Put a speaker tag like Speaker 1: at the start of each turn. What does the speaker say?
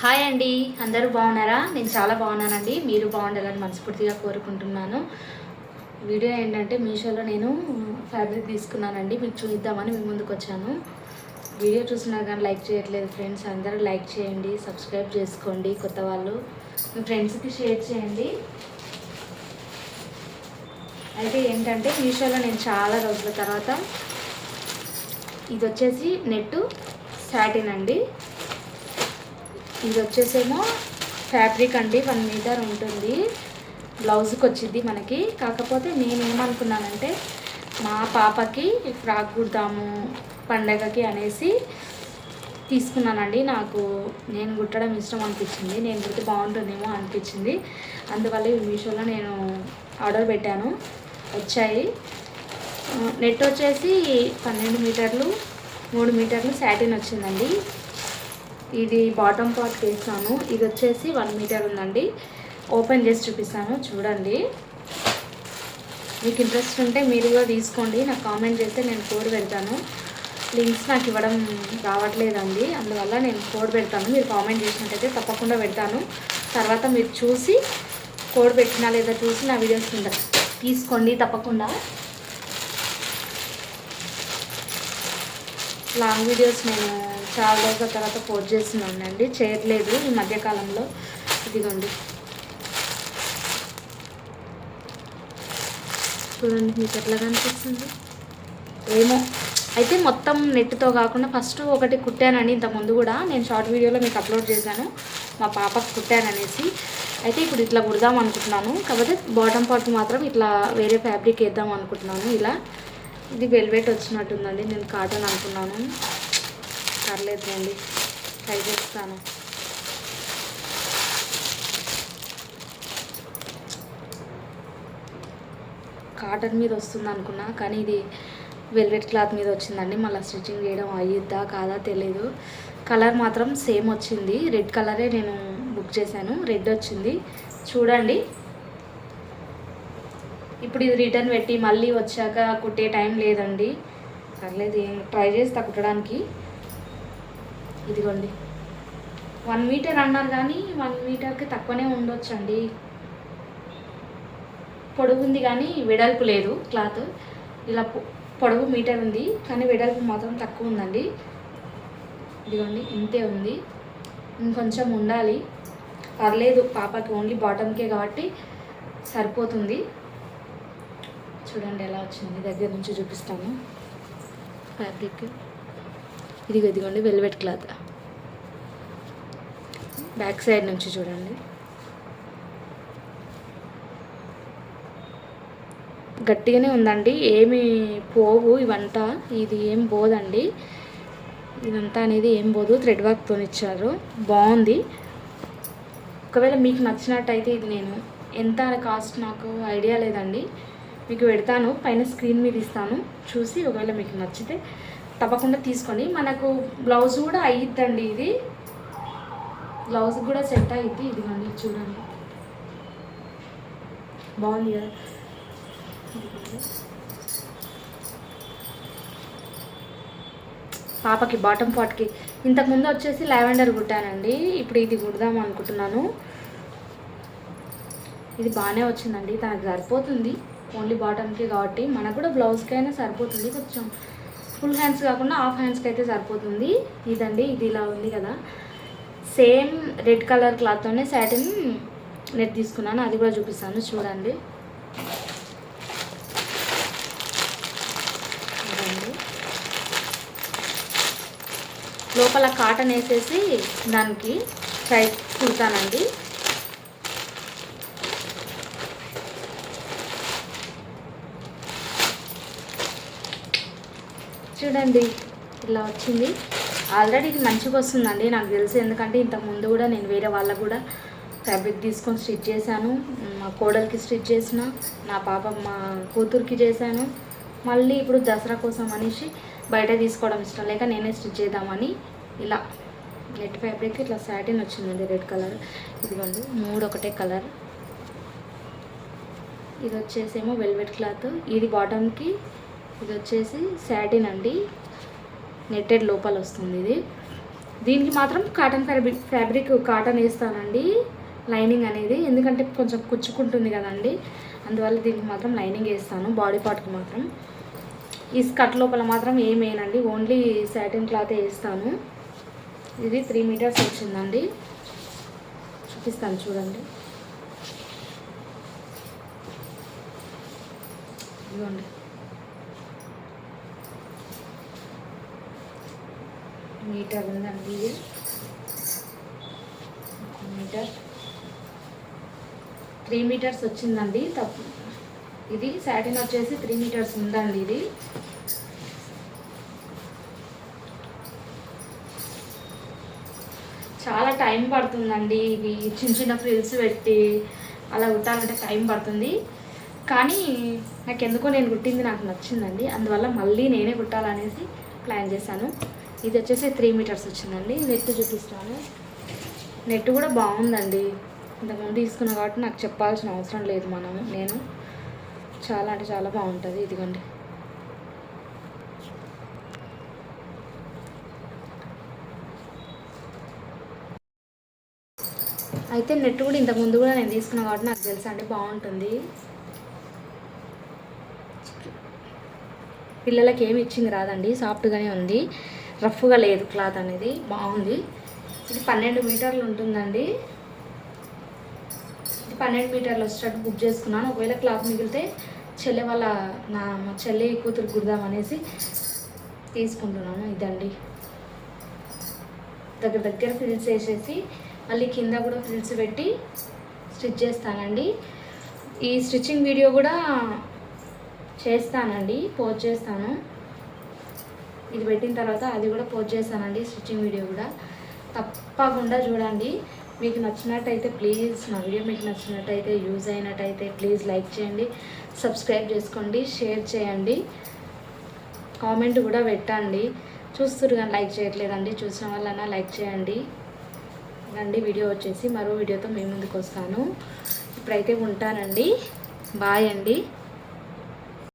Speaker 1: Hi అండి, అందరూ బాగున్నారా? నేను చాలా బాగున్నానండి. మీరు బాగుండాలని మనస్ఫూర్తిగా కోరుకుంటున్నాను. వీడియో ఏంటంటే మీషోలో నేను ఫ్యాబ్రిక్ తీసుకున్నానండి, మీకు చూద్దామని మీ ముందుకు వచ్చాను. వీడియో చూసినా కానీ లైక్ చేయట్లేదు ఫ్రెండ్స్. అందరూ లైక్ చేయండి, సబ్స్క్రైబ్ చేసుకోండి. కొత్త వాళ్ళు మీ ఫ్రెండ్స్కి షేర్ చేయండి. అయితే ఏంటంటే మీషోలో నేను చాలా రోజుల తర్వాత ఇది వచ్చేసి నెట్ సాటిన్ అండి. ఇది వచ్చేసేమో ఫ్యాబ్రిక్ అండి, 1 మీటర్ ఉంటుంది. బ్లౌజ్కి వచ్చింది మనకి. కాకపోతే నేను ఏమనుకున్నానంటే మా పాపకి ఫ్రాక్ కుడతాము పండగకి అనేసి తీసుకున్నానండి. నేను కుట్టడం ఇష్టం అనిపించింది, నేను కుడితే బాగుంటుందేమో అనిపించింది. అందువల్ల ఈ మీషోలో నేను ఆర్డర్ పెట్టాను, వచ్చాయి. నెట్ వచ్చేసి 12 మీటర్లు 3 మీటర్లు సాటిన్ వచ్చిందండి. ఇది బాటమ్ పార్ట్ వేస్తాను. ఇది వచ్చేసి 1 మీటర్ ఉందండి. ఓపెన్ చేసి చూపిస్తాను, చూడండి. మీకు ఇంట్రెస్ట్ ఉంటే మీరు కూడా తీసుకోండి. నాకు కామెంట్ చేస్తే నేను కోడ్ పెడతాను. లింక్స్ నాకు ఇవ్వడం రావట్లేదండి, అందువల్ల నేను కోడ్ పెడతాను. మీరు కామెంట్ చేసినట్టయితే తప్పకుండా పెడతాను. తర్వాత మీరు చూసి కోడ్ పెట్టినా లేదా చూసి నా వీడియోస్ తీసుకోండి తప్పకుండా. లాంగ్ వీడియోస్ నేను చాలా రోజుల తర్వాత పోస్ట్ చేస్తున్నానండి, చేయట్లేదు ఈ మధ్యకాలంలో. ఇదిగోండి, చూడండి మీకు ఎట్లా కనిపిస్తుంది ఏమో. అయితే మొత్తం నెట్తో కాకుండా ఫస్ట్ ఒకటి కుట్టానండి ఇంతకుముందు కూడా. నేను షార్ట్ వీడియోలో మీకు అప్లోడ్ చేశాను, మా పాపకు కుట్టాననేసి. అయితే ఇప్పుడు ఇట్లా కుడదాం అనుకుంటున్నాను. కాకపోతే బాటమ్ పార్ట్ మాత్రం ఇట్లా వేరే ఫ్యాబ్రిక్ వేద్దాం అనుకుంటున్నాను. ఇలా ఇది వెల్వెట్ వచ్చినట్టుందండి, నేను కాటన్ అనుకున్నాను. పర్లేదులేండి, ట్రై చేస్తాను. కాటన్ మీద వస్తుంది అనుకున్నా, కానీ ఇది వెల్వెట్ క్లాత్ మీద వచ్చిందండి. మళ్ళీ స్టిచ్చింగ్ చేయడం అయ్యిద్దా కాదా తెలీదు. కలర్ మాత్రం సేమ్ వచ్చింది, రెడ్ కలరే నేను బుక్ చేశాను, రెడ్ వచ్చింది. చూడండి, ఇప్పుడు ఇది రిటర్న్ పెట్టి మళ్ళీ వచ్చాక కుట్టే టైం లేదండి. పర్లేదు, ట్రై చేస్తా కుట్టడానికి. ఇదిగోండి, 1 మీటర్ అన్నారు కానీ 1 మీటర్కి తక్కువనే ఉండొచ్చండి. పొడవు ఉంది కానీ వెడల్పు లేదు. క్లాత్ ఇలా పొడవు మీటర్ ఉంది కానీ వెడల్పు మాత్రం తక్కువ ఉందండి. ఇదిగోండి, ఇంతే ఉంది, ఇంకొంచెం ఉండాలి. పర్లేదు, పాపకి ఓన్లీ బాటమ్కే కాబట్టి సరిపోతుంది. చూడండి ఎలా వచ్చింది, దగ్గర నుంచి చూపిస్తాను ఫ్యాబ్రిక్. ఇదిగోండి వెల్వెట్ క్లాత్. బ్యాక్ సైడ్ నుంచి చూడండి, గట్టిగానే ఉందండి, ఏమి పోవు ఇవంతా. ఇది ఏం పోదండి, ఇదంతా అనేది ఏం పోదు. థ్రెడ్ వర్క్తో ఇచ్చారు, బాగుంది. ఒకవేళ మీకు నచ్చినట్టయితే ఇది నేను ఎంత కాస్ట్ నాకు ఐడియా లేదండి, మీకు పెడతాను, పైన స్క్రీన్ మీద ఇస్తాను, చూసి ఒకవేళ మీకు నచ్చితే తప్పకుండా తీసుకోండి. మనకు బ్లౌజ్ కూడా అయ్యిద్దండి, ఇది బ్లౌజ్ కూడా సెట్ అయ్యిద్ది. ఇదిగోండి చూడండి, బాగుంది కదా. పాపకి బాటమ్ పార్ట్కి ఇంతకుముందు వచ్చేసి లావెండర్ కుట్టానండి, ఇప్పుడు ఇది కుడదాం అనుకుంటున్నాను. ఇది బాగానే వచ్చిందండి, తనకు సరిపోతుంది. ఓన్లీ బాటమ్కి కాబట్టి మనకు కూడా బ్లౌజ్కి అయినా సరిపోతుంది. కొంచెం ఫుల్ హ్యాండ్స్ కాకుండా హాఫ్ హ్యాండ్స్కి అయితే సరిపోతుంది. ఇదండి, ఇది ఇలా ఉంది కదా. సేమ్ రెడ్ కలర్ క్లాత్తోనే సాటిన్ నెట్ తీసుకున్నాను, అది కూడా చూపిస్తాను చూడండి. లోపల కాటన్ వేసేసి దానికి ఫ్రై కుడతానండి. చూడండి ఇలా వచ్చింది. ఆల్రెడీ ఇది మంచిగా వస్తుందండి నాకు తెలిసి, ఎందుకంటే ఇంతకుముందు కూడా నేను వేరే వాళ్ళకు కూడా ఫ్యాబ్రిక్ తీసుకొని స్టిచ్ చేశాను. మా కోడలికి స్టిచ్ చేసిన, మా కూతురికి చేశాను. మళ్ళీ ఇప్పుడు దసరా కోసం అనేసి బయట తీసుకోవడం ఇష్టం లేక నేనే స్టిచ్ చేద్దామని ఇలా నెట్ ఫ్యాబ్రిక్ ఇట్లా సాటిన్ వచ్చిందండి, రెడ్ కలర్. ఇదిగోండి 3 ఒకటే కలర్. ఇది వచ్చేసేమో వెల్వెట్ క్లాత్, ఇది బాటమ్కి, ఇది వచ్చేసి సాటిన్ అండి, నెట్టెడ్ లోపల వస్తుంది. ఇది దీనికి మాత్రం కాటన్ ఫ్యాబ్రిక్ కాటన్ వేస్తానండి లైనింగ్ అనేది, ఎందుకంటే కొంచెం కుచ్చుకుంటుంది కదండి, అందువల్ల దీనికి మాత్రం లైనింగ్ వేస్తాను బాడీ పార్ట్కి మాత్రం. ఈ స్కర్ట్ లోపల మాత్రం ఏమేనండి, ఓన్లీ సాటిన్ క్లాత్ వేస్తాను. ఇది 3 మీటర్స్ వచ్చిందండి, చూపిస్తాను చూడండి. ఇదిగోండి, మీటర్ ఉందండి, ఇది మీటర్ 3 మీటర్స్ వచ్చిందండి. తప్పు, ఇది సాటిన్ వచ్చేసి 3 మీటర్స్ ఉందండి. ఇది చాలా టైం పడుతుందండి, ఇవి చిన్న చిన్న ఫ్రిల్స్ పెట్టి అలా కుట్టాలంటే టైం పడుతుంది. కానీ నాకెందుకో నేను కుట్టింది నాకు నచ్చిందండి, అందువల్ల మళ్ళీ నేనే కుట్టాలనేసి ప్లాన్ చేశాను. ఇది వచ్చేసి 3 మీటర్స్ వచ్చిందండి. నెట్ చూపిస్తాను, నెట్ కూడా బాగుందండి, ఇంతకుముందు తీసుకున్నా కాబట్టి నాకు చెప్పాల్సిన అవసరం లేదు. నేను చాలా అంటే చాలా బాగుంటుంది. ఇదిగోండి, అయితే నెట్ కూడా ఇంతకుముందు కూడా నేను తీసుకున్నా కాబట్టి నాకు తెలుసు అండి, బాగుంటుంది. పిల్లలకి ఏమి ఇచ్చింది రాదండి, సాఫ్ట్గానే ఉంది, రఫ్గా లేదు క్లాత్ అనేది, బాగుంది. ఇది 12 మీటర్లు ఉంటుందండి. ఇది 12 మీటర్లు వచ్చేటట్టు బుక్ చేసుకున్నాను. ఒకవేళ క్లాత్ మిగిలితే మా చెల్లి కూతురు కుడదామనేసి తీసుకుంటున్నాను. ఇదండి, దగ్గర ఫ్రిల్స్ వేసేసి మళ్ళీ కింద కూడా ఫ్రిల్స్ పెట్టి స్టిచ్ చేస్తానండి. ఈ స్టిచ్చింగ్ వీడియో కూడా చేస్తానండి, పోస్ట్ చేస్తాను. ఇది పెట్టిన తర్వాత అది కూడా పోస్ట్ చేస్తానండి, స్టిచ్చింగ్ వీడియో కూడా తప్పకుండా చూడండి. మీకు నచ్చినట్టయితే ప్లీజ్, నా వీడియో మీకు నచ్చినట్టయితే, యూజ్ అయినట్టయితే ప్లీజ్ లైక్ చేయండి, సబ్స్క్రైబ్ చేసుకోండి, షేర్ చేయండి, కామెంట్ కూడా పెట్టండి. చూస్తున్నారు కానీ లైక్ చేయట్లేదండి, చూసిన వాళ్ళన్నా లైక్ చేయండి. రండి, వీడియో వచ్చేసి మరో వీడియోతో మీ ముందుకు వస్తాను. ఇప్పుడైతే ఉంటానండి, బాయ్ అండి.